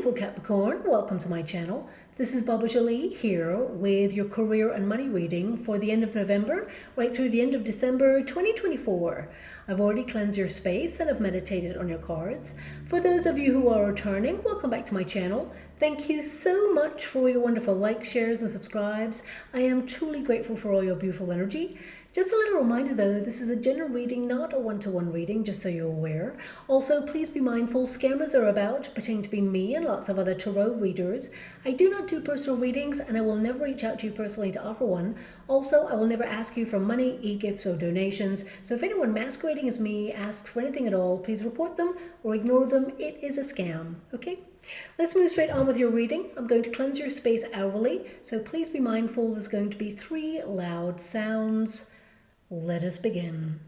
beautiful Capricorn, welcome to my channel. This is Baba Jolie here with your career and money reading for the end of November right through the end of December 2024. I've already cleansed your space and I've meditated on your cards. For those of you who are returning, welcome back to my channel. Thank you so much for your wonderful likes, shares and subscribes. I am truly grateful for all your beautiful energy. Just a little reminder though, this is a general reading, not a one-to-one reading, just so you're aware. Also, please be mindful, scammers are about, pretending to be me and lots of other tarot readers. I do not do personal readings and I will never reach out to you personally to offer one. Also, I will never ask you for money, e-gifts or donations. So if anyone masquerading as me asks for anything at all, please report them or ignore them. It is a scam, okay? Let's move straight on with your reading. I'm going to cleanse your space hourly, so please be mindful. There's going to be 3 loud sounds. Let us begin.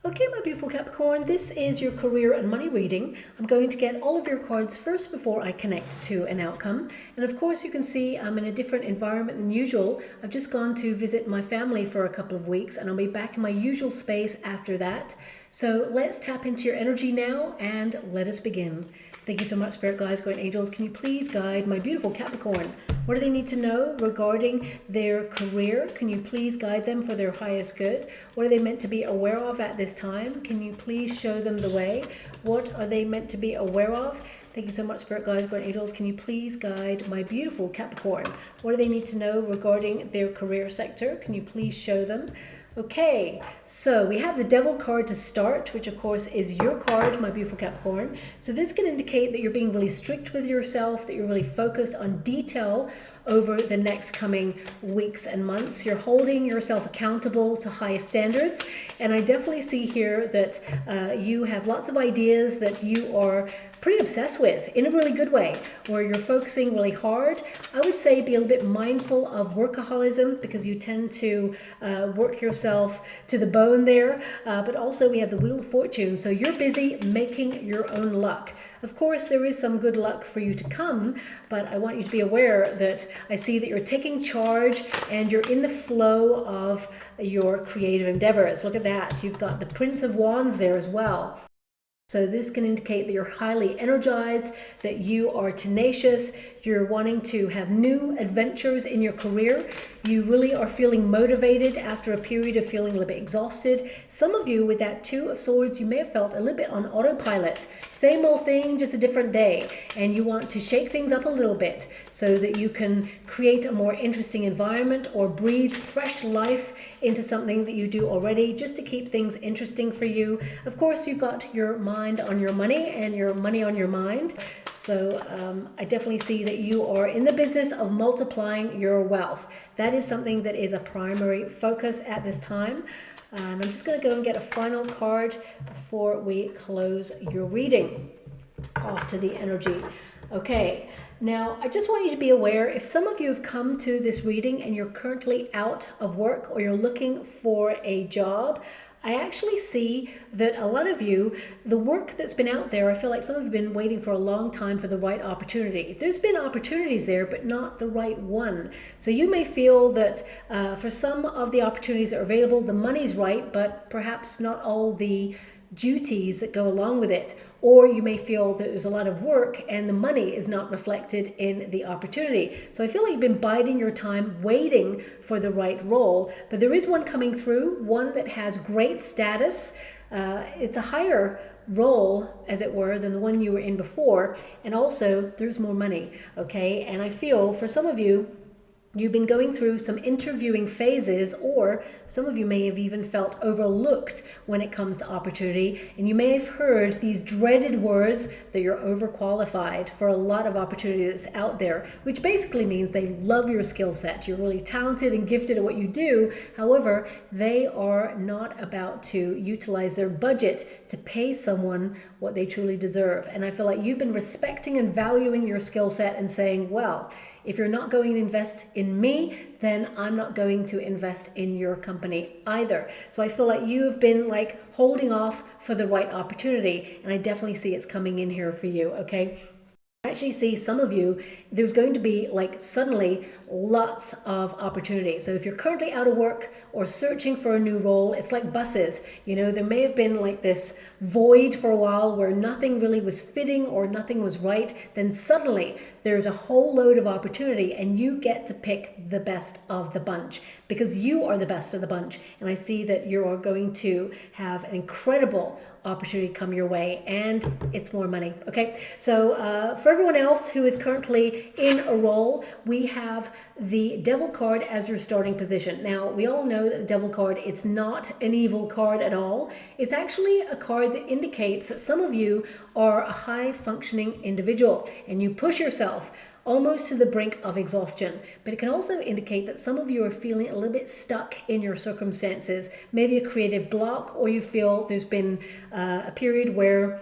Okay, my beautiful Capricorn, this is your career and money reading. I'm going to get all of your cards first before I connect to an outcome. And of course, you can see I'm in a different environment than usual. I've just gone to visit my family for a couple of weeks and I'll be back in my usual space after that. So let's tap into your energy now and let us begin. Thank you so much, Spirit Guides, Guardian Angels. Can you please guide my beautiful Capricorn? What do they need to know regarding their career? Can you please guide them for their highest good? What are they meant to be aware of at this time? Can you please show them the way? What are they meant to be aware of? Thank you so much, Spirit Guides, Guardian Angels. Can you please guide my beautiful Capricorn? What do they need to know regarding their career sector? Can you please show them? Okay, so we have the Devil card to start, which of course is your card, my beautiful Capricorn. So this can indicate that you're being really strict with yourself, that you're really focused on detail over the next coming weeks and months. You're holding yourself accountable to high standards. And I definitely see here that you have lots of ideas that you are pretty obsessed with in a really good way, where you're focusing really hard. I would say be a little bit mindful of workaholism because you tend to work yourself to the bone there. But also we have the Wheel of Fortune. So you're busy making your own luck. Of course, there is some good luck for you to come, but I want you to be aware that I see that you're taking charge and you're in the flow of your creative endeavors. Look at that. You've got the Prince of Wands there as well. So this can indicate that you're highly energized, that you are tenacious, you're wanting to have new adventures in your career. You really are feeling motivated after a period of feeling a little bit exhausted. Some of you with that 2 of Swords, you may have felt a little bit on autopilot. Same old thing, just a different day. And you want to shake things up a little bit so that you can create a more interesting environment or breathe fresh life into something that you do already, just to keep things interesting for you. Of course, you've got your mind on your money and your money on your mind. So I definitely see that you are in the business of multiplying your wealth. That is something that is a primary focus at this time. And I'm just going to go and get a final card before we close your reading. Off to the energy. Okay, now I just want you to be aware, if some of you have come to this reading and you're currently out of work or you're looking for a job, I actually see that a lot of you, the work that's been out there, I feel like some of you have been waiting for a long time for the right opportunity. There's been opportunities there, but not the right one. So you may feel that for some of the opportunities that are available, the money's right, but perhaps not all the duties that go along with it. Or you may feel that there's a lot of work and the money is not reflected in the opportunity. So I feel like you've been biding your time waiting for the right role, but there is one coming through, one that has great status. It's a higher role, as it were, than the one you were in before. And also there's more money, okay? And I feel for some of you, you've been going through some interviewing phases, or some of you may have even felt overlooked when it comes to opportunity, and you may have heard these dreaded words that you're overqualified for a lot of opportunity that's out there, which basically means they love your skill set. You're really talented and gifted at what you do. However, they are not about to utilize their budget to pay someone what they truly deserve. And I feel like you've been respecting and valuing your skill set and saying, well, If you're not going to invest in me, then I'm not going to invest in your company either. So I feel like you have been like holding off for the right opportunity, and I definitely see it's coming in here for you, okay? I actually see some of you, there's going to be like suddenly lots of opportunities. So if you're currently out of work or searching for a new role, it's like buses. You know, there may have been like this void for a while where nothing really was fitting or nothing was right. Then suddenly there's a whole load of opportunity and you get to pick the best of the bunch because you are the best of the bunch. And I see that you are going to have an incredible opportunity come your way, and it's more money. Okay, so for everyone else who is currently in a role, we have the Devil card as your starting position. Now, we all know that the Devil card, it's not an evil card at all. It's actually a card that indicates that some of you are a high functioning individual and you push yourself almost to the brink of exhaustion. But it can also indicate that some of you are feeling a little bit stuck in your circumstances, maybe a creative block, or you feel there's been a period where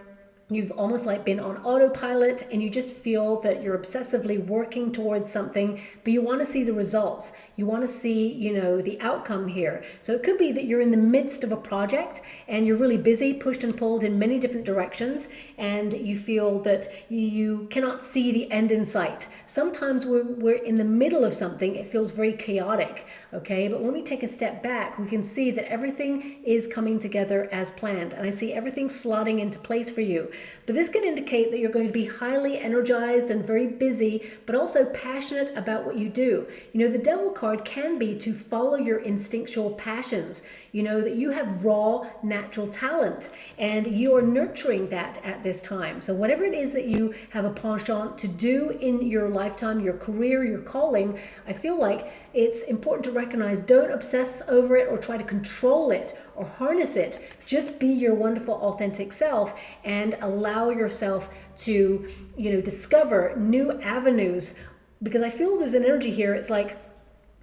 you've almost like been on autopilot and you just feel that you're obsessively working towards something, but you want to see the results. You want to see, you know, the outcome here. So it could be that you're in the midst of a project and you're really busy, pushed and pulled in many different directions, and you feel that you cannot see the end in sight. Sometimes we're in the middle of something, it feels very chaotic, okay? But when we take a step back, we can see that everything is coming together as planned, and I see everything slotting into place for you. But this can indicate that you're going to be highly energized and very busy, but also passionate about what you do. You know, the Devil card can be to follow your instinctual passions. You know, that you have raw natural talent and you are nurturing that at this time. So whatever it is that you have a penchant to do in your lifetime, your career, your calling, I feel like it's important to recognize, don't obsess over it or try to control it or harness it. Just be your wonderful, authentic self and allow yourself to, you know, discover new avenues, because I feel there's an energy here. It's like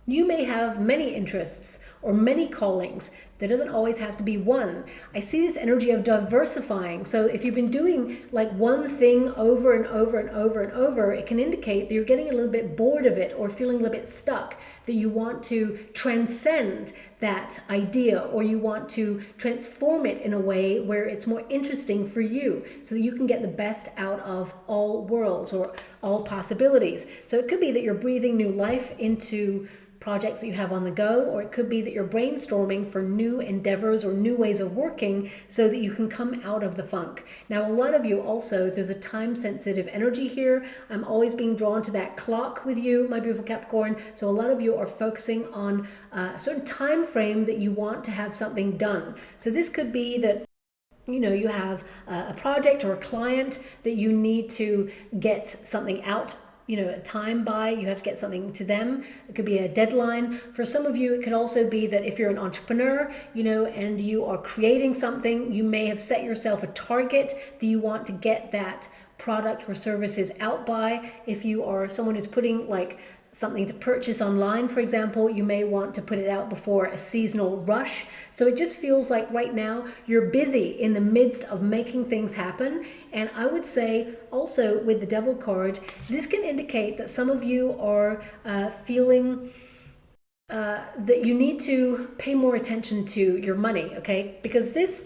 you may have many interests or many callings. There doesn't always have to be one. I see this energy of diversifying. So if you've been doing like one thing over and over and over and over, it can indicate that you're getting a little bit bored of it or feeling a little bit stuck, that you want to transcend that idea or you want to transform it in a way where it's more interesting for you so that you can get the best out of all worlds or all possibilities. So it could be that you're breathing new life into projects that you have on the go, or it could be that you're brainstorming for new endeavors or new ways of working so that you can come out of the funk. Now, a lot of you also, there's a time-sensitive energy here. I'm always being drawn to that clock with you, my beautiful Capricorn. So a lot of you are focusing on a certain time frame that you want to have something done. So this could be that, you know, you have a project or a client that you need to get something out, you know, a time by, you have to get something to them. It could be a deadline. For some of you, it could also be that if you're an entrepreneur, you know, and you are creating something, you may have set yourself a target that you want to get that product or services out by. If you are someone who's putting like something to purchase online, for example, you may want to put it out before a seasonal rush. So it just feels like right now you're busy in the midst of making things happen. And I would say also with the Devil card, this can indicate that some of you are feeling that you need to pay more attention to your money, okay? Because this,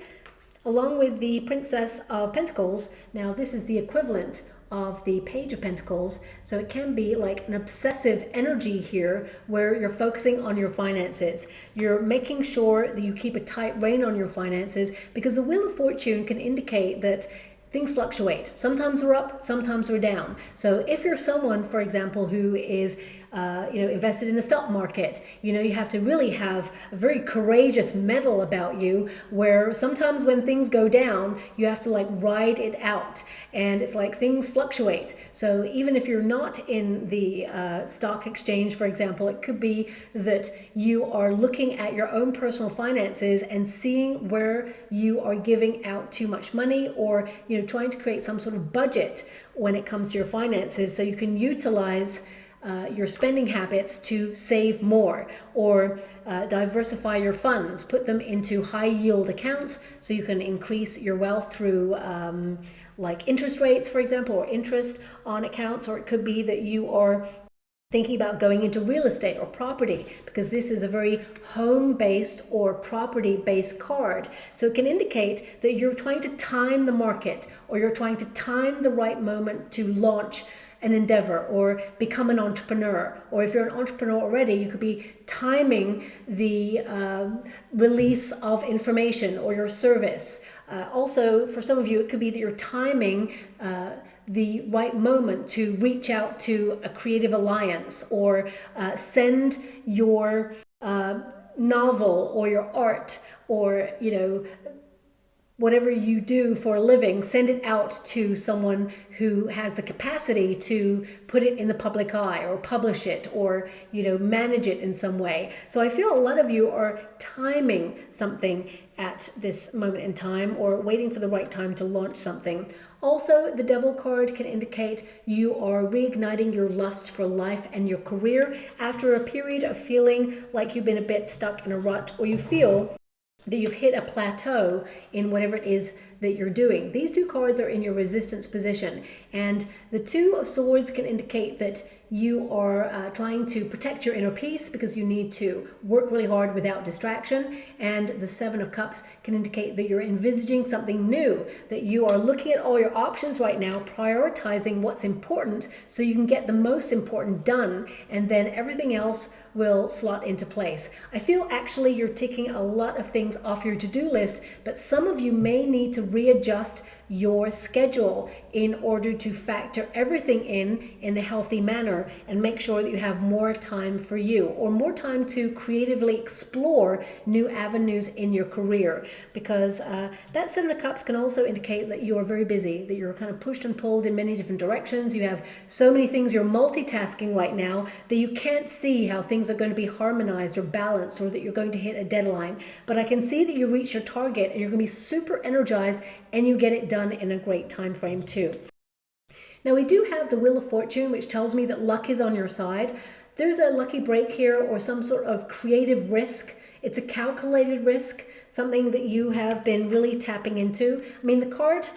along with the Princess of Pentacles, now this is the equivalent of the Page of Pentacles. So it can be like an obsessive energy here where you're focusing on your finances. You're making sure that you keep a tight rein on your finances, because the Wheel of Fortune can indicate that things fluctuate. Sometimes we're up, sometimes we're down. So if you're someone, for example, who is invested in the stock market, you have to really have a very courageous mettle about you, where sometimes when things go down, you have to like ride it out, and it's like things fluctuate. So even if you're not in the stock exchange, for example, it could be that you are looking at your own personal finances and seeing where you are giving out too much money, or trying to create some sort of budget when it comes to your finances, so you can utilize your spending habits to save more, or diversify your funds, put them into high yield accounts so you can increase your wealth through like interest rates, for example, or interest on accounts. Or it could be that you are thinking about going into real estate or property, because this is a very home-based or property-based card. So it can indicate that you're trying to time the market, or you're trying to time the right moment to launch an endeavor or become an entrepreneur. Or if you're an entrepreneur already, you could be timing the release of information or your service. Also, for some of you, it could be that you're timing the right moment to reach out to a creative alliance, or send your novel or your art, or whatever you do for a living, send it out to someone who has the capacity to put it in the public eye, or publish it, or manage it in some way. So I feel a lot of you are timing something at this moment in time, or waiting for the right time to launch something. Also, the Devil card can indicate you are reigniting your lust for life and your career after a period of feeling like you've been a bit stuck in a rut, or you feel that you've hit a plateau in whatever it is that you're doing. These two cards are in your resistance position, and the Two of Swords can indicate that you are trying to protect your inner peace because you need to work really hard without distraction. And the Seven of Cups can indicate that you're envisaging something new, that you are looking at all your options right now, prioritizing what's important so you can get the most important done, and then everything else will slot into place. I feel actually you're ticking a lot of things off your to-do list, but some of you may need to readjust your schedule in order to factor everything in a healthy manner, and make sure that you have more time for you, or more time to creatively explore new avenues in your career. Because that Seven of Cups can also indicate that you are very busy, that you're kind of pushed and pulled in many different directions. You have so many things you're multitasking right now that you can't see how things are going to be harmonized or balanced, or that you're going to hit a deadline. But I can see that you reach your target and you're going to be super energized, and you get it done in a great time frame too. Now we do have the Wheel of Fortune, which tells me that luck is on your side. There's a lucky break here, or some sort of creative risk. It's a calculated risk, something that you have been really tapping into. I mean, the card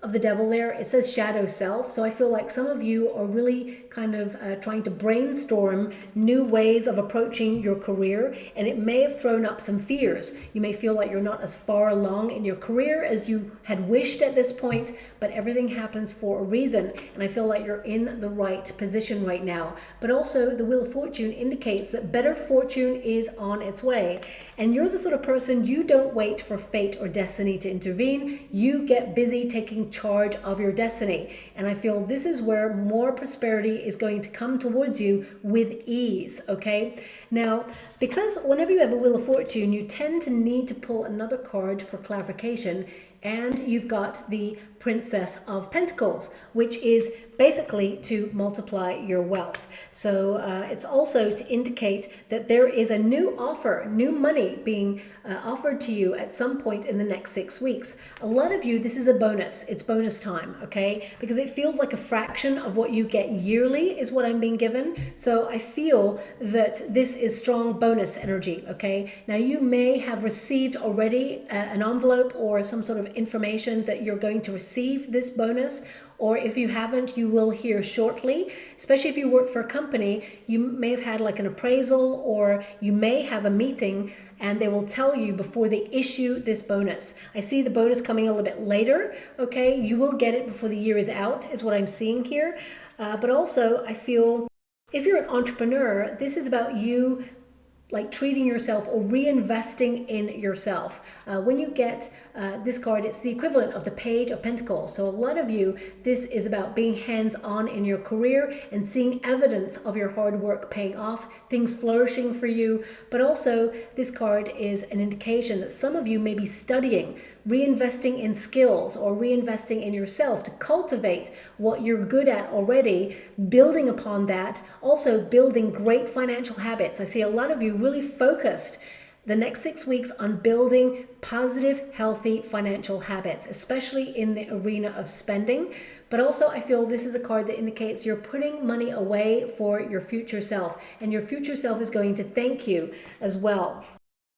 of the Devil there, it says shadow self. So I feel like some of you are really kind of trying to brainstorm new ways of approaching your career, and it may have thrown up some fears. You may feel like you're not as far along in your career as you had wished at this point, but everything happens for a reason, and I feel like you're in the right position right now. But also the Wheel of Fortune indicates that better fortune is on its way, and you're the sort of person, you don't wait for fate or destiny to intervene. You get busy taking charge of your destiny, and I feel this is where more prosperity is going to come towards you with ease. Okay, now because whenever you have a Wheel of Fortune, you tend to need to pull another card for clarification, and you've got the Princess of Pentacles, which is basically to multiply your wealth. So it's also to indicate that there is a new offer, new money being offered to you at some point in the next 6 weeks. A lot of you, this is a bonus. It's bonus time, okay? Because it feels like a fraction of what you get yearly is what I'm being given. So I feel that this is strong bonus energy, okay? Now you may have received already an envelope or some sort of information that you're going to receive this bonus, or if you haven't, you will hear shortly. Especially if you work for a company, you may have had like an appraisal, or you may have a meeting and they will tell you before they issue this bonus. I see the bonus coming a little bit later, okay? You will get it before the year is out, is what I'm seeing here. But also I feel if you're an entrepreneur, this is about you like treating yourself or reinvesting in yourself. When you get this card, it's the equivalent of the Page of Pentacles. So a lot of you, this is about being hands-on in your career and seeing evidence of your hard work paying off, things flourishing for you. But also this card is an indication that some of you may be studying, reinvesting in skills, or reinvesting in yourself to cultivate what you're good at already, building upon that, also building great financial habits. I see a lot of you really focused the next 6 weeks on building positive, healthy financial habits, especially in the arena of spending. But also I feel this is a card that indicates you're putting money away for your future self, and your future self is going to thank you as well.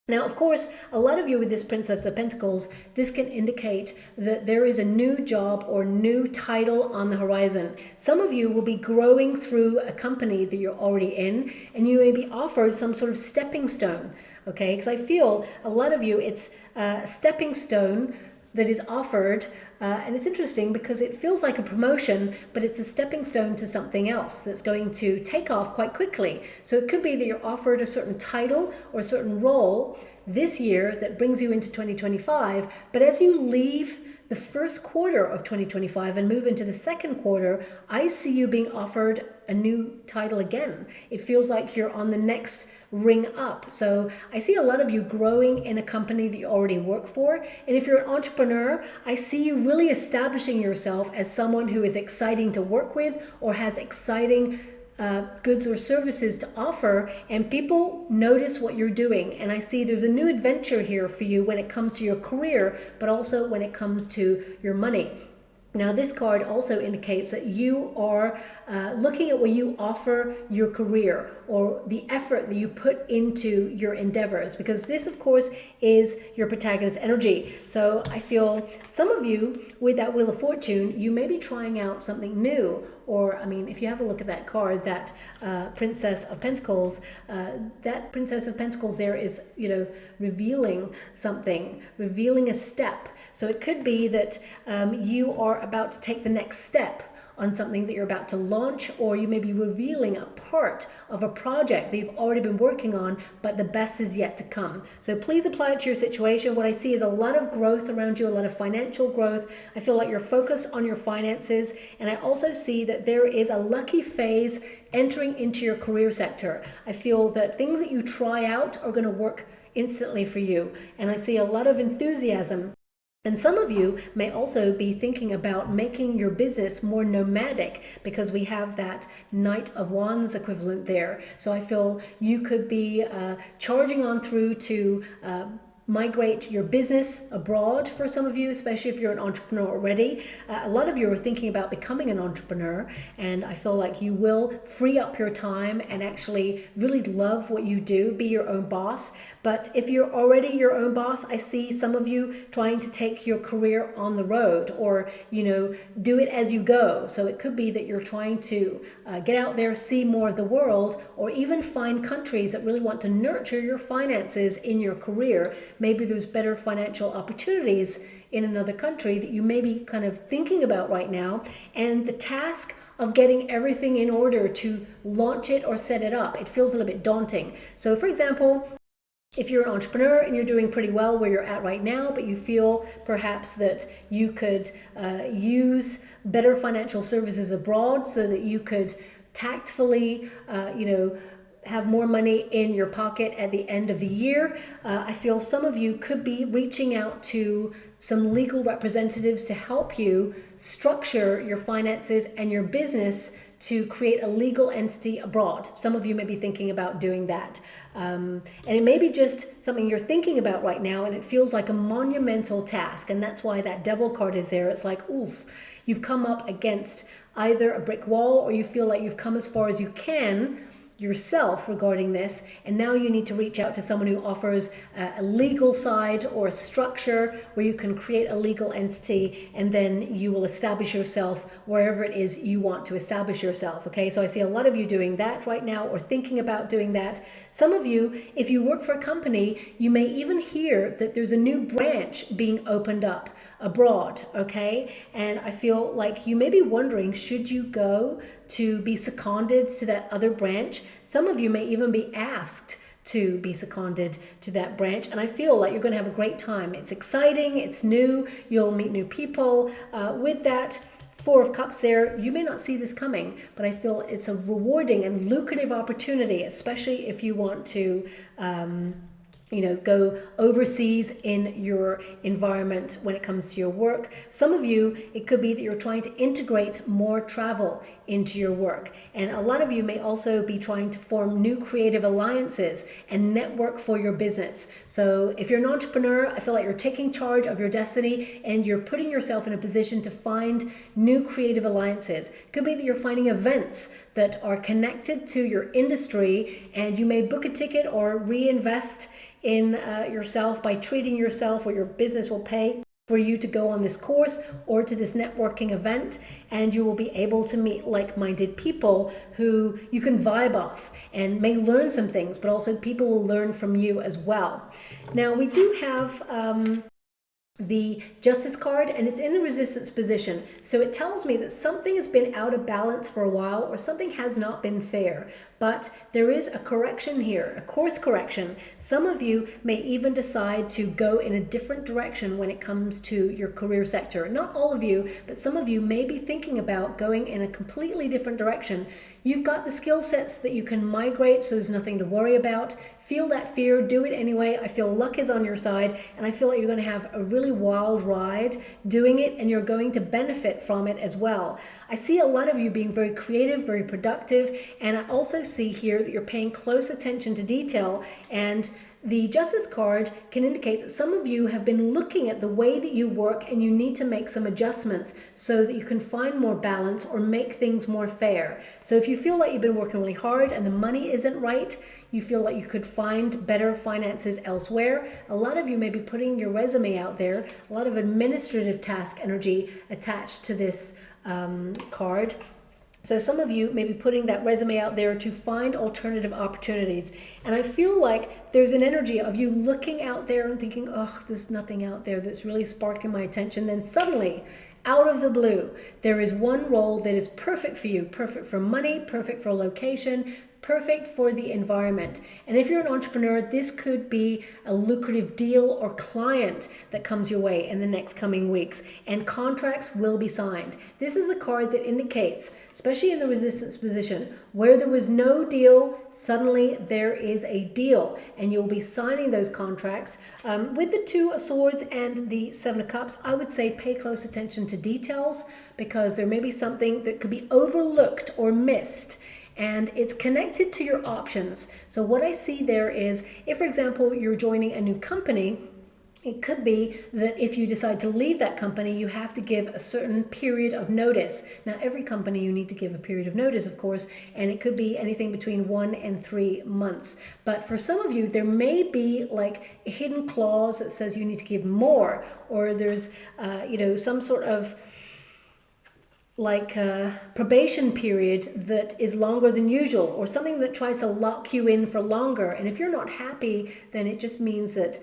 Now, of course, a lot of you with this Princess of Pentacles, this can indicate that there is a new job or new title on the horizon. Some of you will be growing through a company that you're already in, and you may be offered some sort of stepping stone, okay? Because I feel a lot of you, it's a stepping stone that is offered, and it's interesting because it feels like a promotion, but it's a stepping stone to something else that's going to take off quite quickly. So it could be that you're offered a certain title or a certain role this year that brings you into 2025, but as you leave the first quarter of 2025 and move into the second quarter, I see you being offered a new title again. It feels like you're on the next ring up. So I see a lot of you growing in a company that you already work for. And if you're an entrepreneur, I see you really establishing yourself as someone who is exciting to work with or has exciting goods or services to offer, and people notice what you're doing. And I see there's a new adventure here for you when it comes to your career, but also when it comes to your money. Now, this card also indicates that you are looking at what you offer your career or the effort that you put into your endeavors, because this, of course, is your protagonist energy. So I feel some of you with that Wheel of Fortune, you may be trying out something new. Or, I mean, if you have a look at that card, that Princess of Pentacles, that Princess of Pentacles there is, you know, revealing something, revealing a step. So it could be that you are about to take the next step on something that you're about to launch, or you may be revealing a part of a project that you've already been working on, but the best is yet to come. So please apply it to your situation. What I see is a lot of growth around you, a lot of financial growth. I feel like you're focused on your finances, and I also see that there is a lucky phase entering into your career sector. I feel that things that you try out are going to work instantly for you, and I see a lot of enthusiasm. And some of you may also be thinking about making your business more nomadic, because we have that Knight of Wands equivalent there. So I feel you could be charging on through to migrate your business abroad for some of you, especially if you're an entrepreneur already. A lot of you are thinking about becoming an entrepreneur, and I feel like you will free up your time and actually really love what you do, be your own boss. But if you're already your own boss, I see some of you trying to take your career on the road, or, you know, do it as you go. So it could be that you're trying to get out there, see more of the world, or even find countries that really want to nurture your finances in your career. Maybe there's better financial opportunities in another country that you may be kind of thinking about right now. And the task of getting everything in order to launch it or set it up, it feels a little bit daunting. So for example, if you're an entrepreneur and you're doing pretty well where you're at right now, but you feel perhaps that you could use better financial services abroad so that you could tactfully, have more money in your pocket at the end of the year. I feel some of you could be reaching out to some legal representatives to help you structure your finances and your business to create a legal entity abroad. Some of you may be thinking about doing that. And it may be just something you're thinking about right now, and it feels like a monumental task. And that's why that Devil card is there. It's like, oof, you've come up against either a brick wall, or you feel like you've come as far as you can yourself regarding this, and now you need to reach out to someone who offers a legal side or a structure where you can create a legal entity, and then you will establish yourself wherever it is you want to establish yourself. Okay, so I see a lot of you doing that right now, or thinking about doing that. Some of you, if you work for a company, you may even hear that there's a new branch being opened up abroad. Okay, and I feel like you may be wondering, should you go to be seconded to that other branch? Some of you may even be asked to be seconded to that branch, and I feel like you're going to have a great time. It's exciting, it's new, you'll meet new people. With that Four of Cups there, you may not see this coming, but I feel it's a rewarding and lucrative opportunity, especially if you want to go overseas in your environment when it comes to your work. Some of you, it could be that you're trying to integrate more travel into your work. And a lot of you may also be trying to form new creative alliances and network for your business. So if you're an entrepreneur, I feel like you're taking charge of your destiny and you're putting yourself in a position to find new creative alliances. Could be that you're finding events that are connected to your industry, and you may book a ticket or reinvest in yourself by treating yourself, or your business will pay for you to go on this course or to this networking event, and you will be able to meet like-minded people who you can vibe off and may learn some things, but also people will learn from you as well. Now we do have the Justice card, and it's in the Resistance position. So it tells me that something has been out of balance for a while, or something has not been fair. But there is a correction here, a course correction. Some of you may even decide to go in a different direction when it comes to your career sector. Not all of you, but some of you may be thinking about going in a completely different direction. You've got the skill sets that you can migrate, so there's nothing to worry about. Feel that fear, do it anyway. I feel luck is on your side, and I feel like you're going to have a really wild ride doing it, and you're going to benefit from it as well. I see a lot of you being very creative, very productive, and I also see here that you're paying close attention to detail, and the Justice card can indicate that some of you have been looking at the way that you work, and you need to make some adjustments so that you can find more balance or make things more fair. So if you feel like you've been working really hard and the money isn't right, you feel like you could find better finances elsewhere, a lot of you may be putting your resume out there, a lot of administrative task energy attached to this card. So some of you may be putting that resume out there to find alternative opportunities. And I feel like there's an energy of you looking out there and thinking, oh, there's nothing out there that's really sparking my attention. Then suddenly, out of the blue, there is one role that is perfect for you, perfect for money, perfect for location, perfect for the environment. And if you're an entrepreneur, this could be a lucrative deal or client that comes your way in the next coming weeks, and contracts will be signed. This is a card that indicates, especially in the Resistance position, where there was no deal, suddenly there is a deal, and you'll be signing those contracts. With the Two of Swords and the Seven of Cups, I would say pay close attention to details, because there may be something that could be overlooked or missed, and it's connected to your options. So what I see there is, if for example you're joining a new company, it could be that if you decide to leave that company, you have to give a certain period of notice. Now, every company you need to give a period of notice, of course, and it could be anything between 1 and 3 months. But for some of you, there may be like a hidden clause that says you need to give more, or there's some sort of like a probation period that is longer than usual, or something that tries to lock you in for longer. And if you're not happy, then it just means that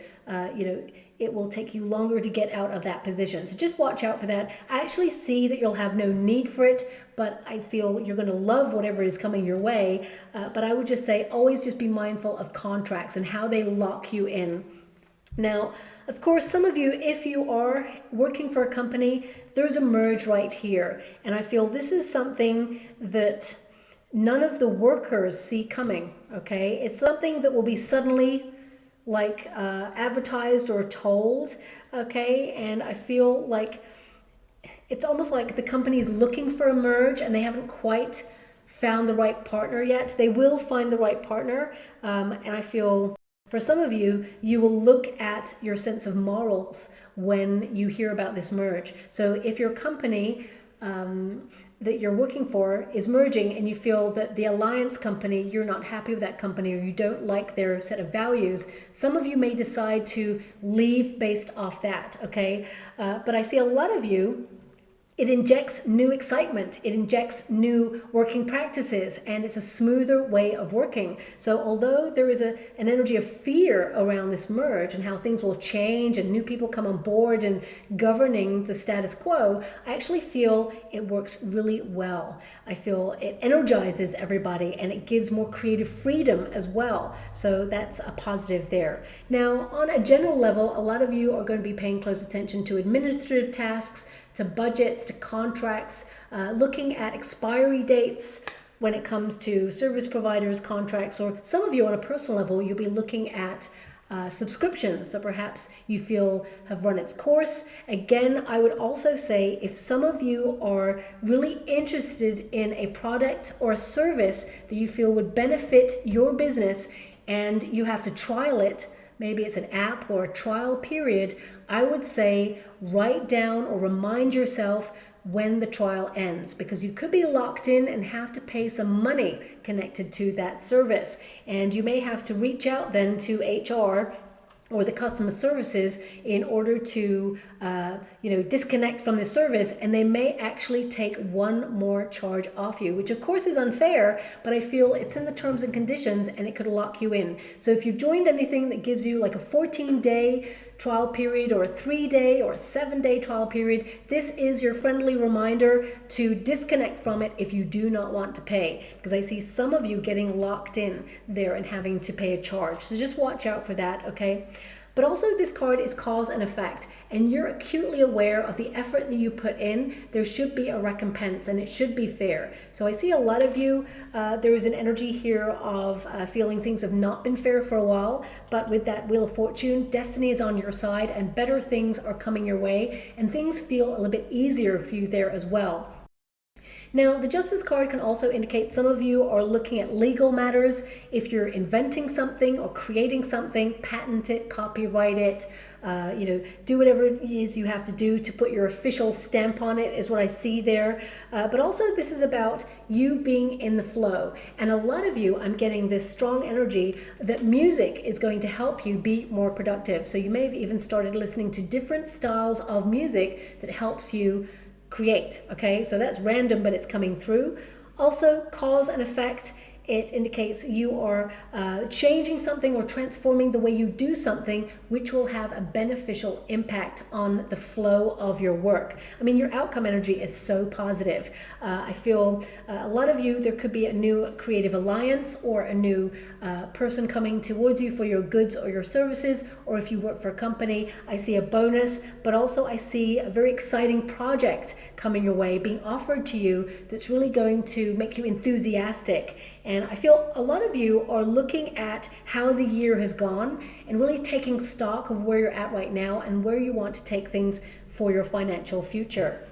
it will take you longer to get out of that position. So just watch out for that. I actually see that you'll have no need for it, but I feel you're going to love whatever is coming your way. But I would just say always just be mindful of contracts and how they lock you in. Now, of course, some of you, if you are working for a company, there's a merge right here. And I feel this is something that none of the workers see coming, okay? It's something that will be suddenly like advertised or told, okay? And I feel like it's almost like the company is looking for a merge and they haven't quite found the right partner yet. They will find the right partner, and I feel for some of you, you will look at your sense of morals when you hear about this merge. So if your company that you're working for is merging and you feel that the alliance company, you're not happy with that company, or you don't like their set of values, some of you may decide to leave based off that, okay? But I see a lot of you, it injects new excitement, it injects new working practices, and it's a smoother way of working. So although there is an energy of fear around this merge and how things will change and new people come on board and governing the status quo, I actually feel it works really well. I feel it energizes everybody and it gives more creative freedom as well. So that's a positive there. Now, on a general level, a lot of you are going to be paying close attention to administrative tasks, to budgets, to contracts, looking at expiry dates when it comes to service providers, contracts, or some of you on a personal level, you'll be looking at subscriptions. So perhaps you feel have run its course. Again, I would also say if some of you are really interested in a product or a service that you feel would benefit your business and you have to trial it, maybe it's an app or a trial period, I would say write down or remind yourself when the trial ends, because you could be locked in and have to pay some money connected to that service. And you may have to reach out then to HR or the customer services in order to disconnect from the service, and they may actually take one more charge off you, which of course is unfair, but I feel it's in the terms and conditions and it could lock you in. So if you've joined anything that gives you like a 14-day trial period or a 3-day or a 7-day trial period, this is your friendly reminder to disconnect from it if you do not want to pay, because I see some of you getting locked in there and having to pay a charge. So just watch out for that, okay? But also this card is cause and effect, and you're acutely aware of the effort that you put in. There should be a recompense and it should be fair. So I see a lot of you, there is an energy here of feeling things have not been fair for a while, but with that Wheel of Fortune, destiny is on your side and better things are coming your way, and things feel a little bit easier for you there as well. Now, the Justice card can also indicate some of you are looking at legal matters. If you're inventing something or creating something, patent it, copyright it, do whatever it is you have to do to put your official stamp on it is what I see there. But also this is about you being in the flow. And a lot of you, I'm getting this strong energy that music is going to help you be more productive. So you may have even started listening to different styles of music that helps you create, okay? So that's random, but it's coming through. Also, cause and effect, it indicates you are changing something or transforming the way you do something, which will have a beneficial impact on the flow of your work. I mean, your outcome energy is so positive. I feel a lot of you, there could be a new creative alliance or a new person coming towards you for your goods or your services, or if you work for a company, I see a bonus, but also I see a very exciting project coming your way, being offered to you that's really going to make you enthusiastic. And I feel a lot of you are looking at how the year has gone and really taking stock of where you're at right now and where you want to take things for your financial future.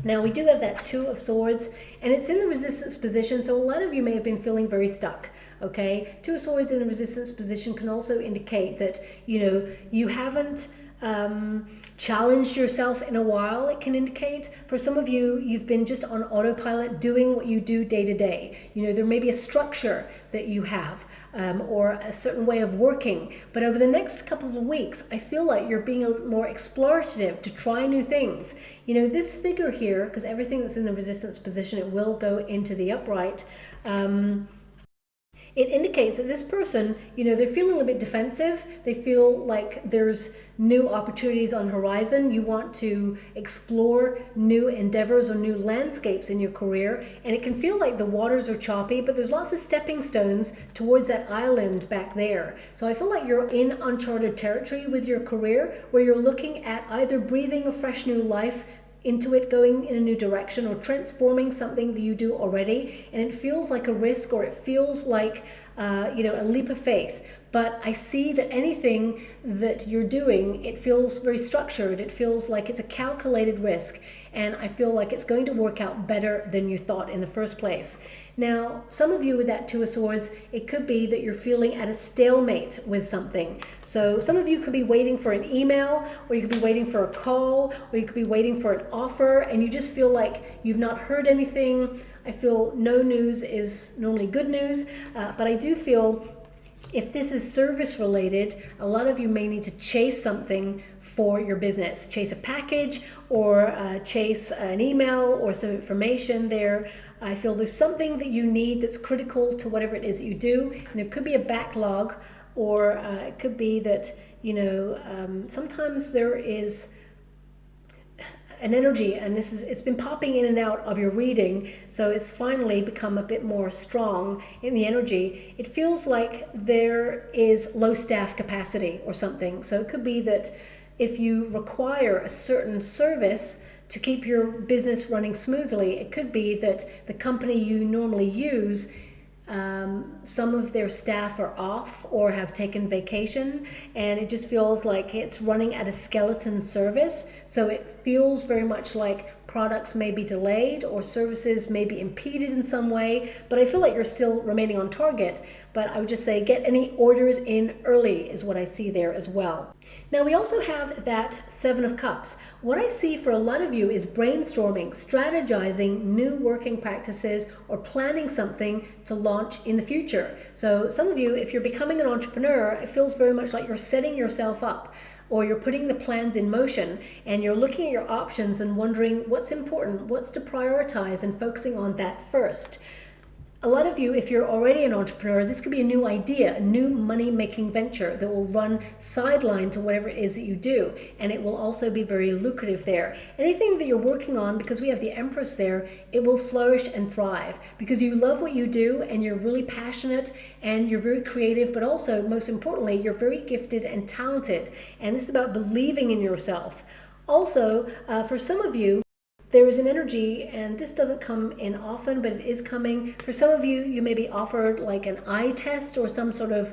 Now, we do have that Two of Swords, and it's in the resistance position, so a lot of you may have been feeling very stuck. Okay, Two of Swords in the resistance position can also indicate that, you haven't challenged yourself in a while. It can indicate for some of you, you've been just on autopilot doing what you do day to day. There may be a structure that you have or a certain way of working, but over the next couple of weeks, I feel like you're being a little more explorative to try new things. This figure here, because everything that's in the resistance position, it will go into the upright. It indicates that this person, they're feeling a bit defensive. They feel like there's new opportunities on horizon. You want to explore new endeavors or new landscapes in your career. And it can feel like the waters are choppy, but there's lots of stepping stones towards that island back there. So I feel like you're in uncharted territory with your career, where you're looking at either breathing a fresh new life into it, going in a new direction, or transforming something that you do already, and it feels like a risk, or it feels like a leap of faith. But I see that anything that you're doing, it feels very structured. It feels like it's a calculated risk, and I feel like it's going to work out better than you thought in the first place. Now, some of you with that Two of Swords, it could be that you're feeling at a stalemate with something. So some of you could be waiting for an email, or you could be waiting for a call, or you could be waiting for an offer, and you just feel like you've not heard anything. I feel no news is normally good news, but I do feel if this is service related, a lot of you may need to chase something for your business. Chase a package, or chase an email or some information there. I feel there's something that you need that's critical to whatever it is that you do. And there could be a backlog, or it could be that, sometimes there is an energy, and it's been popping in and out of your reading, so it's finally become a bit more strong in the energy. It feels like there is low staff capacity or something. So it could be that if you require a certain service to keep your business running smoothly, it could be that the company you normally use Some of their staff are off or have taken vacation, and it just feels like it's running at a skeleton service. So it feels very much like products may be delayed or services may be impeded in some way, but I feel like you're still remaining on target. But I would just say get any orders in early is what I see there as well. Now we also have that Seven of Cups. What I see for a lot of you is brainstorming, strategizing new working practices, or planning something to launch in the future. So some of you, if you're becoming an entrepreneur, it feels very much like you're setting yourself up, or you're putting the plans in motion and you're looking at your options and wondering what's important, what's to prioritize, and focusing on that first. A lot of you, if you're already an entrepreneur, this could be a new idea, a new money-making venture that will run sideline to whatever it is that you do, and it will also be very lucrative there. Anything that you're working on, because we have the Empress there, it will flourish and thrive because you love what you do and you're really passionate and you're very creative, but also, most importantly, you're very gifted and talented, and this is about believing in yourself. Also, for some of you, there is an energy, and this doesn't come in often, but it is coming. For some of you, you may be offered like an eye test or some sort of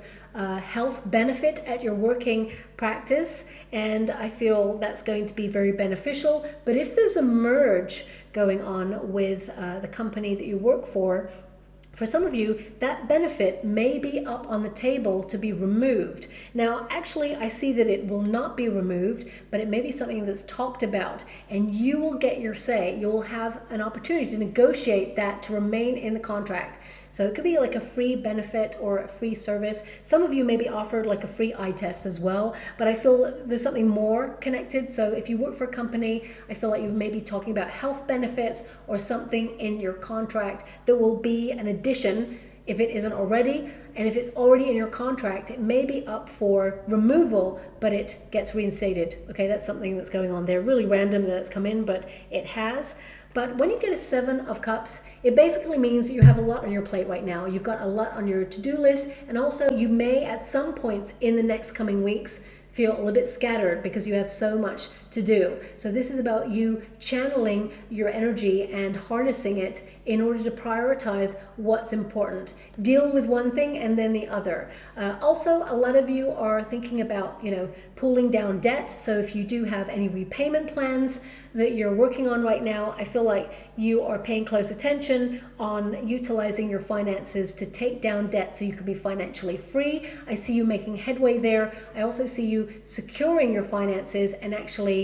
health benefit at your working practice, and I feel that's going to be very beneficial. But if there's a merge going on with the company that you work for some of you, that benefit may be up on the table to be removed. Now, actually, I see that it will not be removed, but it may be something that's talked about, and you will get your say. You'll have an opportunity to negotiate that to remain in the contract. So it could be like a free benefit or a free service. Some of you may be offered like a free eye test as well, but I feel there's something more connected. So if you work for a company, I feel like you may be talking about health benefits or something in your contract that will be an addition if it isn't already. And if it's already in your contract, it may be up for removal, but it gets reinstated. Okay, that's something that's going on there. Really random that it's come in, but it has. But when you get a Seven of Cups, it basically means that you have a lot on your plate right now. You've got a lot on your to-do list, and also you may at some points in the next coming weeks feel a little bit scattered because you have so much to do. So this is about you channeling your energy and harnessing it in order to prioritize what's important. Deal with one thing and then the other. Also, a lot of you are thinking about, pulling down debt. So if you do have any repayment plans that you're working on right now, I feel like you are paying close attention on utilizing your finances to take down debt so you can be financially free. I see you making headway there. I also see you securing your finances and actually,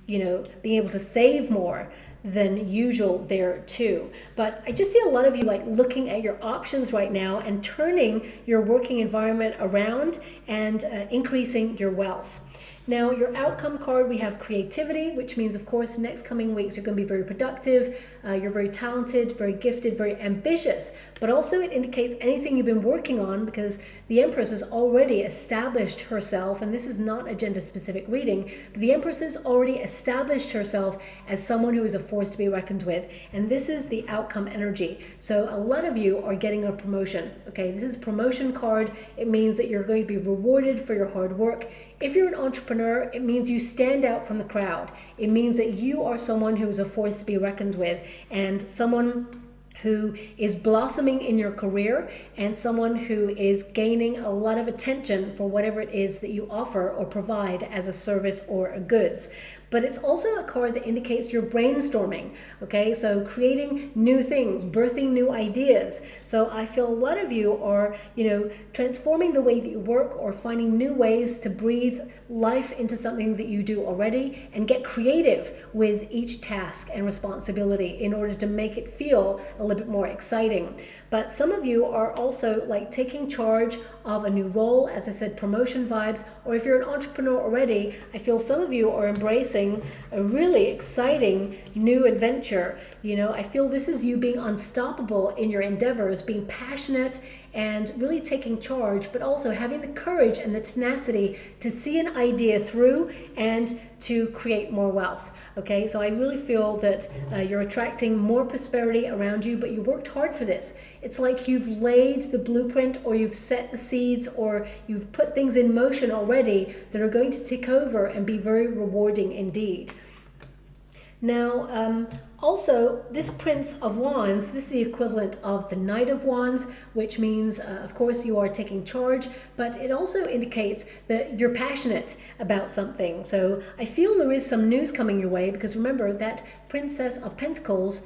being able to save more than usual there too. But I just see a lot of you like looking at your options right now and turning your working environment around and increasing your wealth. Now, your outcome card, we have creativity, which means, of course, next coming weeks you're going to be very productive, you're very talented, very gifted, very ambitious, but also it indicates anything you've been working on because the Empress has already established herself, and this is not a gender-specific reading, but the Empress has already established herself as someone who is a force to be reckoned with, and this is the outcome energy. So a lot of you are getting a promotion, okay? This is a promotion card. It means that you're going to be rewarded for your hard work. If you're an entrepreneur, it means you stand out from the crowd. It means that you are someone who is a force to be reckoned with and someone who is blossoming in your career and someone who is gaining a lot of attention for whatever it is that you offer or provide as a service or a goods. But it's also a card that indicates you're brainstorming, okay? So creating new things, birthing new ideas. So I feel a lot of you are, transforming the way that you work or finding new ways to breathe life into something that you do already and get creative with each task and responsibility in order to make it feel a little bit more exciting. But some of you are also like taking charge of a new role, as I said, promotion vibes, or if you're an entrepreneur already, I feel some of you are embracing a really exciting new adventure. I feel this is you being unstoppable in your endeavors, being passionate and really taking charge, but also having the courage and the tenacity to see an idea through and to create more wealth. Okay, so I really feel that you're attracting more prosperity around you, but you worked hard for this. It's like you've laid the blueprint or you've set the seeds or you've put things in motion already that are going to take over and be very rewarding indeed. Now, Also, this Prince of Wands, this is the equivalent of the Knight of Wands, which means, of course, you are taking charge, but it also indicates that you're passionate about something. So I feel there is some news coming your way, because remember that Princess of Pentacles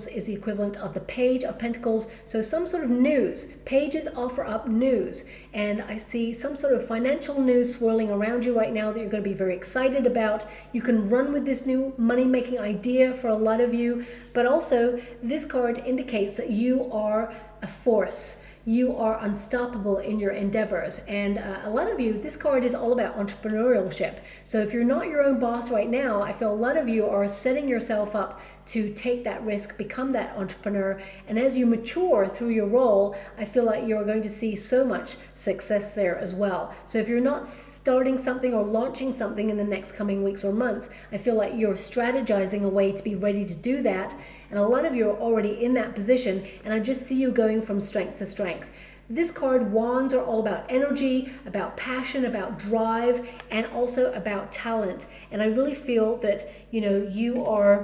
is the equivalent of the Page of Pentacles. So some sort of news. Pages offer up news. And I see some sort of financial news swirling around you right now that you're going to be very excited about. You can run with this new money-making idea for a lot of you. But also, this card indicates that you are a force. You are unstoppable in your endeavors. And a lot of you, this card is all about entrepreneurship. So if you're not your own boss right now, I feel a lot of you are setting yourself up to take that risk, become that entrepreneur. And as you mature through your role, I feel like you're going to see so much success there as well. So if you're not starting something or launching something in the next coming weeks or months, I feel like you're strategizing a way to be ready to do that. And a lot of you are already in that position, and I just see you going from strength to strength. This card, Wands, are all about energy, about passion, about drive, and also about talent. And I really feel that, you are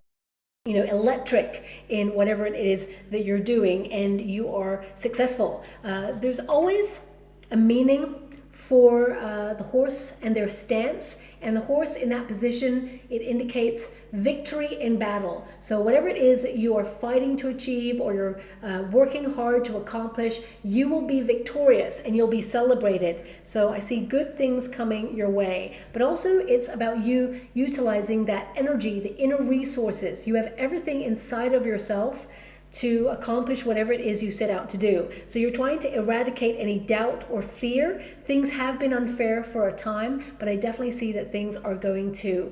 electric in whatever it is that you're doing, and you are successful. There's always a meaning for the horse and their stance, and the horse in that position, it indicates victory in battle. So whatever it is that you are fighting to achieve, or you're working hard to accomplish, you will be victorious and you'll be celebrated. So I see good things coming your way, but also it's about you utilizing that energy, the inner resources. You have everything inside of yourself to accomplish whatever it is you set out to do. So you're trying to eradicate any doubt or fear. Things have been unfair for a time, but I definitely see that things are going to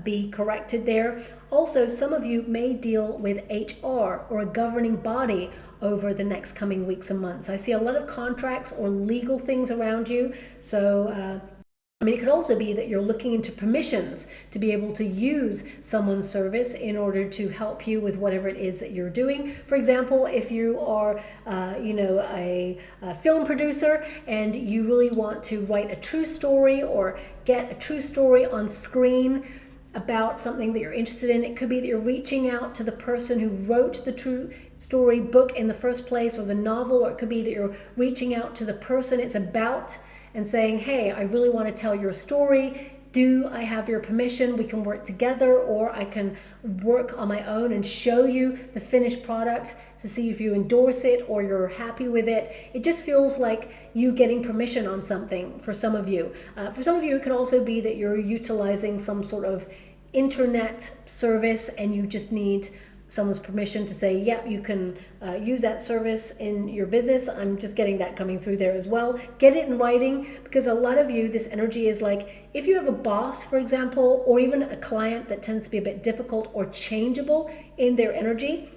be corrected there. Also, some of you may deal with HR or a governing body over the next coming weeks and months. I see a lot of contracts or legal things around you. So it could also be that you're looking into permissions to be able to use someone's service in order to help you with whatever it is that you're doing. For example, if you are, a film producer and you really want to write a true story or get a true story on screen about something that you're interested in, it could be that you're reaching out to the person who wrote the true story book in the first place, or the novel, or it could be that you're reaching out to the person it's about and saying, hey, I really want to tell your story. Do I have your permission? We can work together, or I can work on my own and show you the finished product to see if you endorse it or you're happy with it. It just feels like you getting permission on something for some of you. For some of you, it could also be that you're utilizing some sort of internet service and you just need someone's permission to say, yeah, you can use that service in your business. I'm just getting that coming through there as well. Get it in writing, because a lot of you, this energy is like, if you have a boss, for example, or even a client that tends to be a bit difficult or changeable in their energy,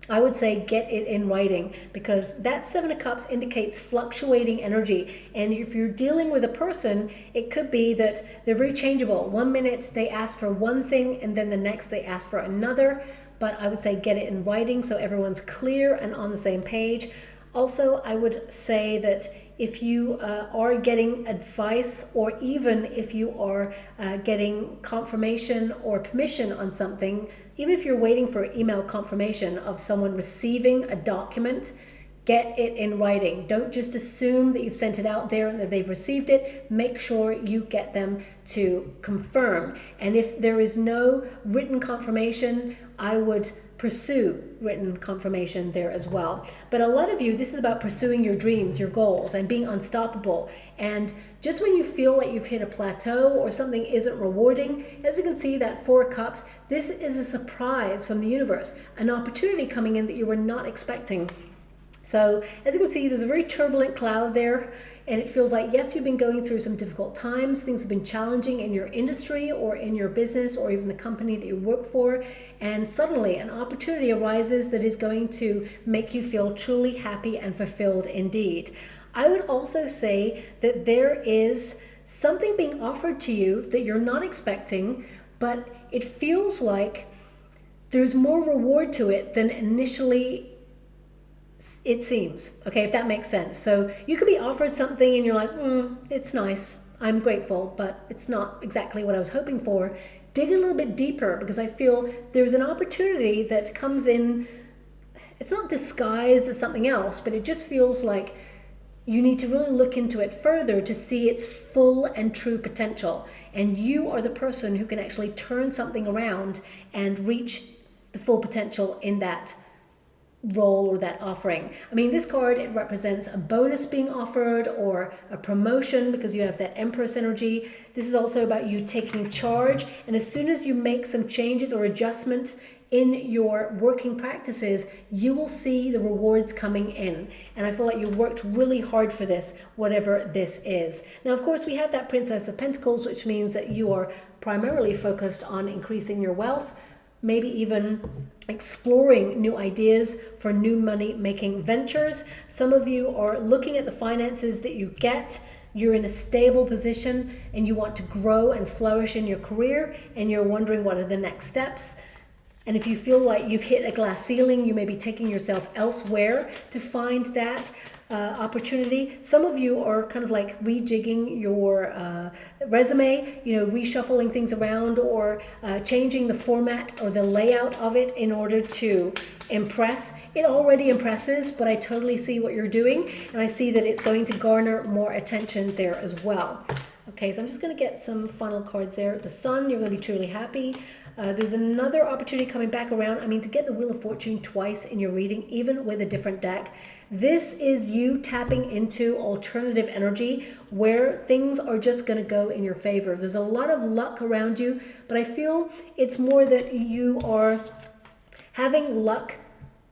I would say get it in writing, because that Seven of Cups indicates fluctuating energy. And if you're dealing with a person, it could be that they're very changeable. One minute they ask for one thing and then the next they ask for another. But I would say get it in writing so everyone's clear and on the same page. Also, I would say that if you are getting advice, or even if you are getting confirmation or permission on something, even if you're waiting for email confirmation of someone receiving a document, get it in writing. Don't just assume that you've sent it out there and that they've received it. Make sure you get them to confirm. And if there is no written confirmation, I would pursue written confirmation there as well. But a lot of you, this is about pursuing your dreams, your goals, and being unstoppable. And just when you feel like you've hit a plateau or something isn't rewarding, as you can see, that Four of Cups, this is a surprise from the universe, an opportunity coming in that you were not expecting. So as you can see, there's a very turbulent cloud there, and it feels like, yes, you've been going through some difficult times. Things have been challenging in your industry or in your business or even the company that you work for. And suddenly an opportunity arises that is going to make you feel truly happy and fulfilled indeed. I would also say that there is something being offered to you that you're not expecting, but it feels like there's more reward to it than initially it seems. Okay, if that makes sense. So you could be offered something and you're like, it's nice, I'm grateful, but it's not exactly what I was hoping for. dig a little bit deeper, because I feel there's an opportunity that comes in. It's not disguised as something else, but it just feels like you need to really look into it further to see its full and true potential. And you are the person who can actually turn something around and reach the full potential in that role or that offering. I mean, this card, it represents a bonus being offered or a promotion, because you have that Empress energy. This is also about you taking charge, and as soon as you make some changes or adjustments in your working practices, you will see the rewards coming in. And I feel like you worked really hard for this, whatever this is. Now, of course, we have that Princess of Pentacles, which means that you are primarily focused on increasing your wealth, maybe even exploring new ideas for new money-making ventures. Some of you are looking at the finances that you get. You're in a stable position and you want to grow and flourish in your career, and you're wondering what are the next steps. And if you feel like you've hit a glass ceiling, you may be taking yourself elsewhere to find that opportunity. Some of you are kind of like rejigging your resume, reshuffling things around, or changing the format or the layout of it in order to impress. It already impresses, but I totally see what you're doing, and I see that it's going to garner more attention there as well. Okay, so I'm just going to get some final cards there. The Sun, you're going to be truly happy. There's another opportunity coming back around. I mean, to get the Wheel of Fortune twice in your reading, even with a different deck, this is you tapping into alternative energy where things are just going to go in your favor. There's a lot of luck around you, but I feel it's more that you are having luck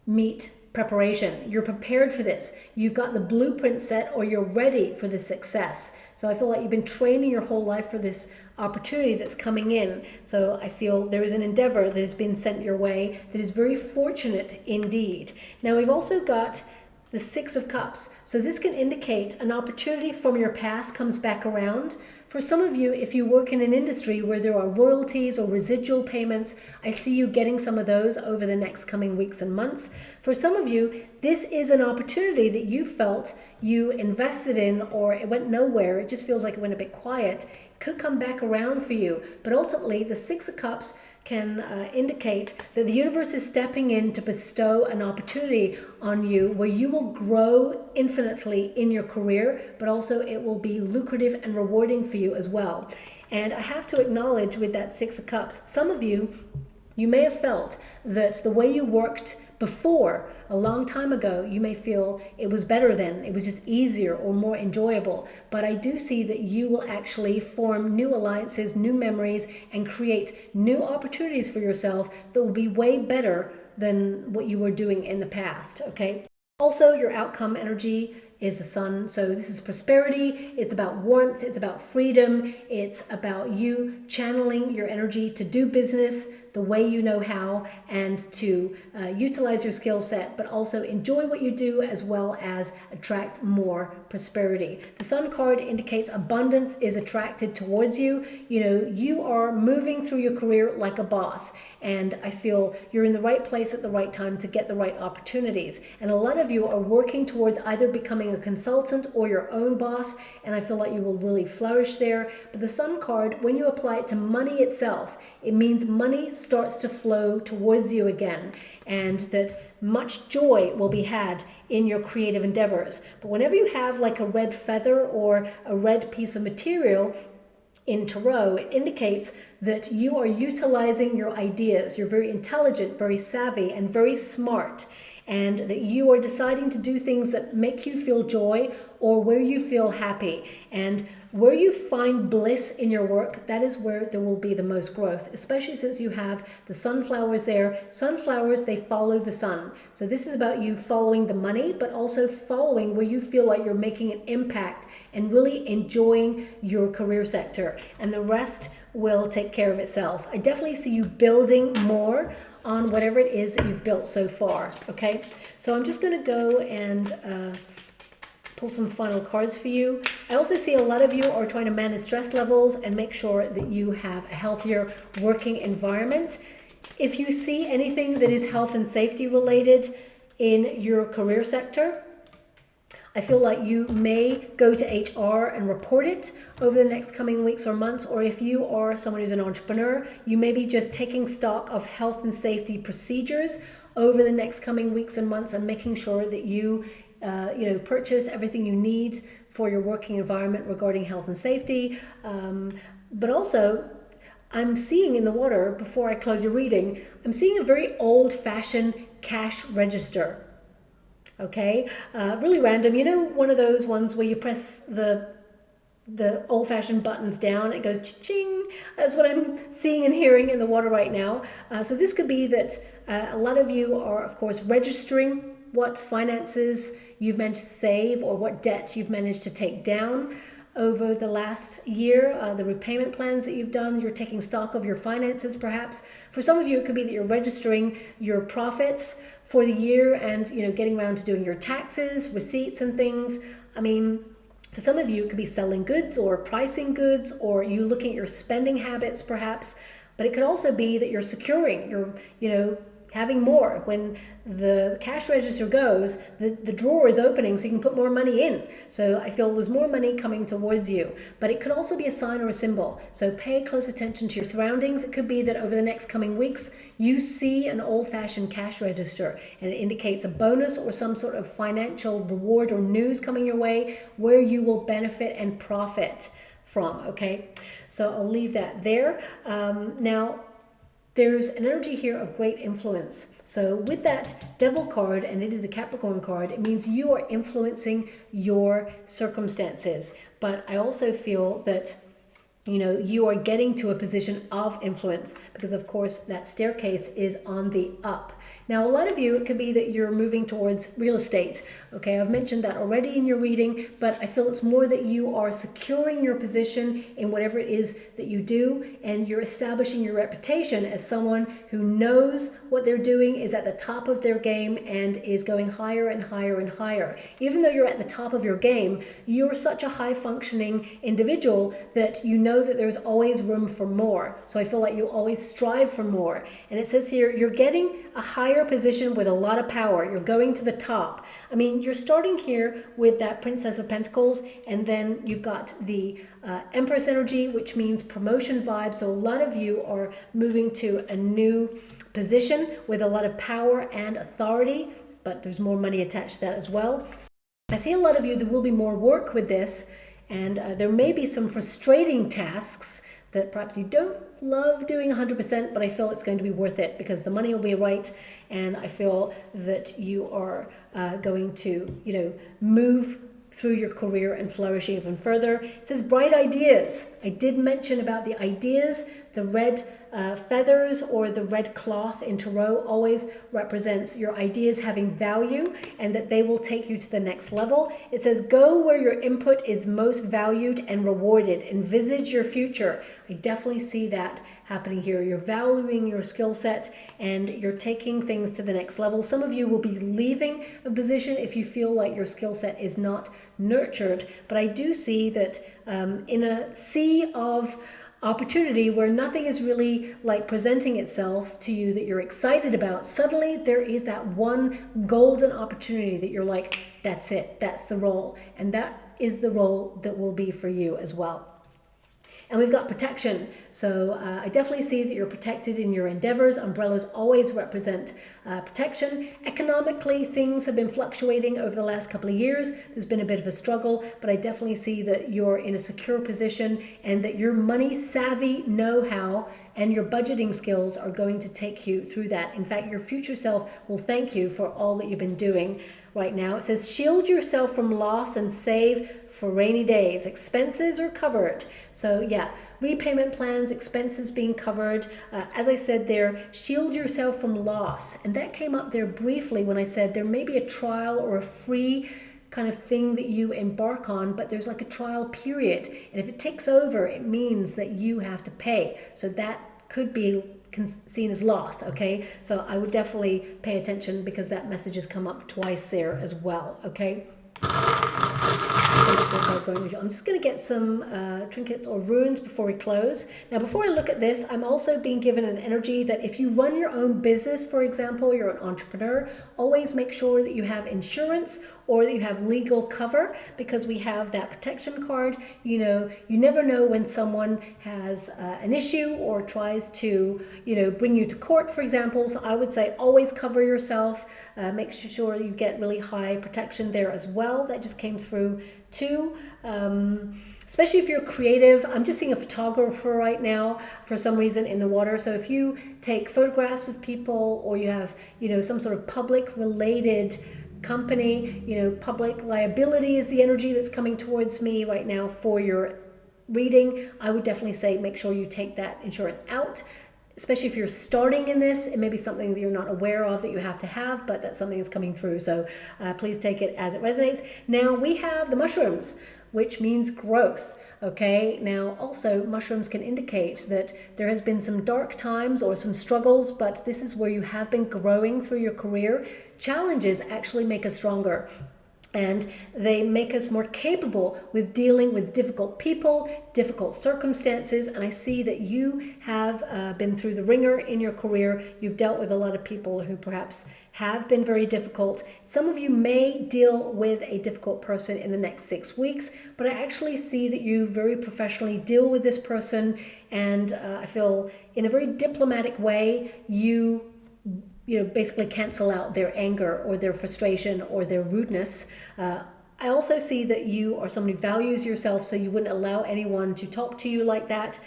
meet preparation. You're prepared for this. You've got the blueprint set, or you're ready for the success. So I feel like you've been training your whole life for this opportunity that's coming in. So I feel there is an endeavor that has been sent your way that is very fortunate indeed. Now we've also got the Six of Cups. So this can indicate an opportunity from your past comes back around. For some of you, if you work in an industry where there are royalties or residual payments, I see you getting some of those over the next coming weeks and months. For some of you, this is an opportunity that you felt you invested in, or it went nowhere. It just feels like it went a bit quiet. It could come back around for you. But ultimately, the Six of Cups can indicate that the universe is stepping in to bestow an opportunity on you where you will grow infinitely in your career, but also it will be lucrative and rewarding for you as well. And I have to acknowledge with that Six of Cups, some of you may have felt that the way you worked before, a long time ago, you may feel it was better then, it was just easier or more enjoyable. But I do see that you will actually form new alliances, new memories, and create new opportunities for yourself that will be way better than what you were doing in the past, okay? Also, your outcome energy is the Sun. So this is prosperity. It's about warmth. It's about freedom. It's about you channeling your energy to do business the way you know how, and to utilize your skill set, but also enjoy what you do, as well as attract more prosperity. The Sun card indicates abundance is attracted towards you. You are moving through your career like a boss, and I feel you're in the right place at the right time to get the right opportunities. And a lot of you are working towards either becoming a consultant or your own boss, and I feel like you will really flourish there. But the Sun card, when you apply it to money itself, it means money starts to flow towards you again, and that much joy will be had in your creative endeavors. But whenever you have like a red feather or a red piece of material in tarot, it indicates that you are utilizing your ideas. You're very intelligent, very savvy, and very smart, and that you are deciding to do things that make you feel joy or where you feel happy. And where you find bliss in your work, that is where there will be the most growth, especially since you have the sunflowers there. Sunflowers, they follow the sun. So this is about you following the money, but also following where you feel like you're making an impact and really enjoying your career sector. And the rest will take care of itself. I definitely see you building more on whatever it is that you've built so far, okay? So I'm just going to go and pull some final cards for you. I also see a lot of you are trying to manage stress levels and make sure that you have a healthier working environment. If you see anything that is health and safety related in your career sector, I feel like you may go to HR and report it over the next coming weeks or months, or if you are someone who's an entrepreneur, you may be just taking stock of health and safety procedures over the next coming weeks and months and making sure that you purchase everything you need for your working environment regarding health and safety. But also, I'm seeing in the water, before I close your reading, I'm seeing a very old-fashioned cash register. Okay, really random. You know, one of those ones where you press the old-fashioned buttons down, it goes ching. That's what I'm seeing and hearing in the water right now. So this could be that a lot of you are, of course, registering what finances you've managed to save or what debt you've managed to take down over the last year, the repayment plans that you've done. You're taking stock of your finances, perhaps. For some of you, it could be that you're registering your profits for the year and, getting around to doing your taxes, receipts and things. I mean, for some of you, it could be selling goods or pricing goods, or you looking at your spending habits, perhaps. But it could also be that you're securing, you're, having more. When the cash register goes, the drawer is opening so you can put more money in. So I feel there's more money coming towards you. But it could also be a sign or a symbol. So pay close attention to your surroundings. It could be that over the next coming weeks, you see an old-fashioned cash register and it indicates a bonus or some sort of financial reward or news coming your way where you will benefit and profit from, okay? So I'll leave that there. Now, there's an energy here of great influence. So with that Devil card, and it is a Capricorn card, it means you are influencing your circumstances. But I also feel that, you are getting to a position of influence because, of course, that staircase is on the up. Now, a lot of you, it could be that you're moving towards real estate. Okay, I've mentioned that already in your reading, but I feel it's more that you are securing your position in whatever it is that you do, and you're establishing your reputation as someone who knows what they're doing, is at the top of their game, and is going higher and higher and higher. Even though you're at the top of your game, you're such a high-functioning individual that you know that there's always room for more. So I feel like you always strive for more. And it says here, you're getting a higher position with a lot of power. You're going to the top. I mean, you're starting here with that Princess of Pentacles, and then you've got the Empress energy, which means promotion vibes. So a lot of you are moving to a new position with a lot of power and authority, but there's more money attached to that as well. I see a lot of you, there will be more work with this, and there may be some frustrating tasks that perhaps you don't love doing 100%, but I feel it's going to be worth it because the money will be right, and I feel that you are going to, move through your career and flourish even further. It says bright ideas. I did mention about the ideas. The red feathers or the red cloth in Tarot always represents your ideas having value and that they will take you to the next level. It says go where your input is most valued and rewarded. Envisage your future. I definitely see that happening here. You're valuing your skill set and you're taking things to the next level. Some of you will be leaving a position if you feel like your skill set is not nurtured. But I do see that in a sea of opportunity where nothing is really like presenting itself to you that you're excited about, suddenly there is that one golden opportunity that you're like, that's it, that's the role. And that is the role that will be for you as well. And we've got protection. So I definitely see that you're protected in your endeavors. Umbrellas always represent protection. Economically, things have been fluctuating over the last couple of years. There's been a bit of a struggle, but I definitely see that you're in a secure position and that your money savvy know-how and your budgeting skills are going to take you through that. In fact, your future self will thank you for all that you've been doing right now. It says shield yourself from loss and save for rainy days. Expenses are covered. So yeah, repayment plans, expenses being covered. As I said there, shield yourself from loss. And that came up there briefly when I said there may be a trial or a free kind of thing that you embark on, but there's like a trial period. And if it takes over, it means that you have to pay. So that could be seen as loss, okay? So I would definitely pay attention because that message has come up twice there as well, okay? I'm just going to get some trinkets or runes before we close. Now, before I look at this, I'm also being given an energy that if you run your own business, for example, you're an entrepreneur, always make sure that you have insurance or that you have legal cover, because we have that protection card. You know, you never know when someone has an issue or tries to, you know, bring you to court, for example. So I would say always cover yourself. Make sure you get really high protection there as well. That just came through too. Especially if you're creative. I'm just seeing a photographer right now for some reason in the water. So if you take photographs of people, or you have, you know, some sort of public related company, you know, public liability is the energy that's coming towards me right now for your reading, I would definitely say make sure you take that insurance out. Especially if you're starting in this, it may be something that you're not aware of that you have to have, but that's something that's coming through. So please take it as it resonates. Now we have the mushrooms, which means growth. Okay, now also mushrooms can indicate that there has been some dark times or some struggles, but this is where you have been growing through your career. Challenges actually make us stronger, and they make us more capable with dealing with difficult people, difficult circumstances. And I see that you have been through the ringer in your career. You've dealt with a lot of people who perhaps have been very difficult. Some of you may deal with a difficult person in the next 6 weeks, but I actually see that you very professionally deal with this person, and I feel in a very diplomatic way you know, basically cancel out their anger or their frustration or their rudeness. I also see that you are somebody who values yourself, so you wouldn't allow anyone to talk to you like that.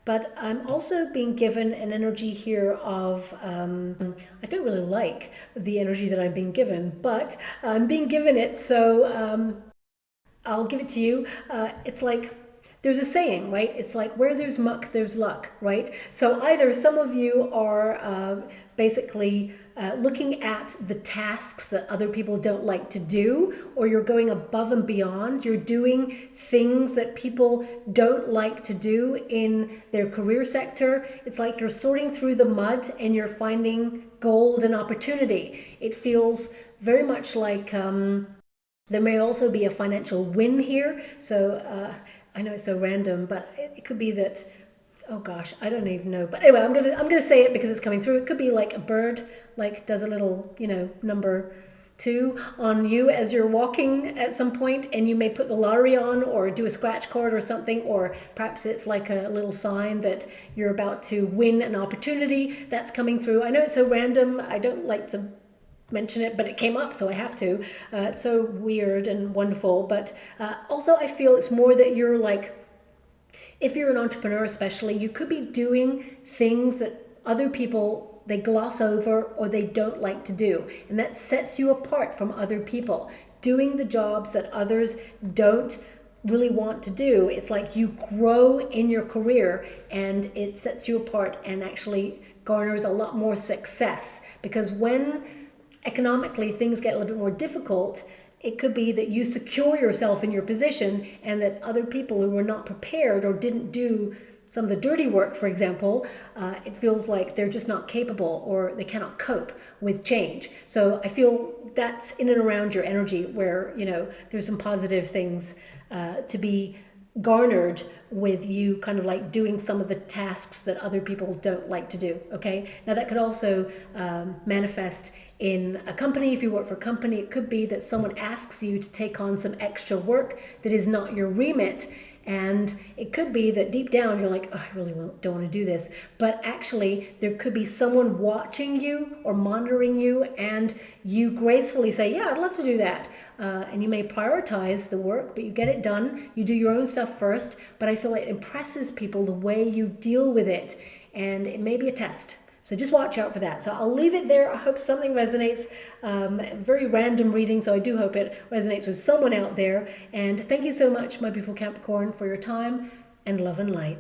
But I'm also being given an energy here of, I don't really like the energy that I'm being given, but I'm being given it, so I'll give it to you. It's like, there's a saying, right? It's like, where there's muck, there's luck, right? So either some of you are basically looking at the tasks that other people don't like to do, or you're going above and beyond. You're doing things that people don't like to do in their career sector. It's like you're sorting through the mud and you're finding gold and opportunity. It feels very much like there may also be a financial win here. So I know it's so random, but it could be that, oh gosh, I don't even know. But anyway, I'm gonna say it because it's coming through. It could be like a bird, like does a little, you know, number 2 on you as you're walking at some point, and you may put the lottery on or do a scratch card or something, or perhaps it's like a little sign that you're about to win an opportunity that's coming through. I know it's so random. I don't like to mention it, but it came up, so I have to. It's so weird and wonderful. But also I feel it's more that you're like, if you're an entrepreneur especially, you could be doing things that other people, they gloss over or they don't like to do. And that sets you apart from other people. Doing the jobs that others don't really want to do. It's like you grow in your career and it sets you apart and actually garners a lot more success. Because when economically things get a little bit more difficult, it could be that you secure yourself in your position, and that other people who were not prepared or didn't do some of the dirty work, for example, it feels like they're just not capable or they cannot cope with change. So I feel that's in and around your energy where, you know, there's some positive things to be garnered with you kind of like doing some of the tasks that other people don't like to do. Okay, now that could also manifest in a company. If you work for a company, it could be that someone asks you to take on some extra work that is not your remit. And it could be that deep down you're like, oh, I really don't want to do this. But actually there could be someone watching you or monitoring you, and you gracefully say, yeah, I'd love to do that. And you may prioritize the work, but you get it done. You do your own stuff first. But I feel it impresses people the way you deal with it. And it may be a test. So just watch out for that. So I'll leave it there. I hope something resonates. Very random reading, so I do hope it resonates with someone out there. And thank you so much, my beautiful Capricorn, for your time, and love and light.